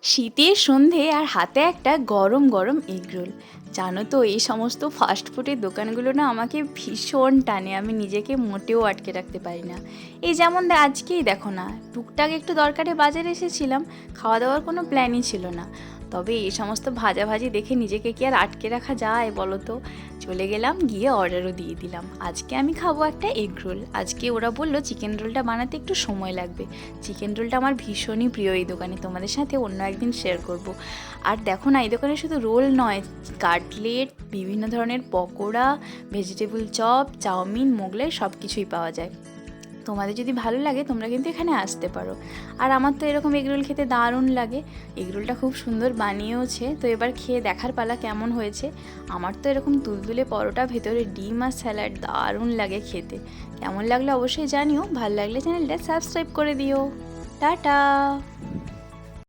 শীতের সন্ধে আর হাতে একটা গরম গরম এগরোল। জানো তো, এই সমস্ত ফাস্ট ফুডের দোকানগুলো না আমাকে ভীষণ টানে। আমি নিজেকে মোটেও আটকে রাখতে পারি না। এই যেমন আজকেই দেখো না, টুকটাক একটু দরকারে বাজারে এসেছিলাম, খাওয়া দাওয়ার কোনো প্ল্যানই ছিল না। তবে এই সমস্ত ভাজাভাজি দেখে নিজেকে কি আর আটকে রাখা যায় বলো তো? চলে গেলাম, গিয়ে অর্ডারও দিয়ে দিলাম। আজকে আমি খাবো একটা এগ রোল। আজকে ওরা বললো চিকেন রোলটা বানাতে একটু সময় লাগবে। চিকেন রোলটা আমার ভীষণই প্রিয় এই দোকানে, তোমাদের সাথে অন্য একদিন শেয়ার করব। আর দেখো না, এই দোকানে শুধু রোল নয়, কাটলেট, বিভিন্ন ধরনের pakora, vegetable chop, chow mein, Mughlai সব কিছুই পাওয়া যায়। তোমাদের যদি ভালো লাগে তোমরা কিন্তু এখানে আসতে পারো। আর আমার তো এরকম এগরোল খেতে দারুণ লাগে। এগরোলটা খুব সুন্দর বানিয়েওছে, তো এবার খেয়ে দেখার পালা কেমন হয়েছে। আমার তো এরকম তুলতুলে পরোটা, ভেতরে ডিম আর স্যালাড দারুণ লাগে খেতে। কেমন লাগলো অবশ্যই জানিও। ভালো লাগলে চ্যানেলটা সাবস্ক্রাইব করে দিও। টাটা।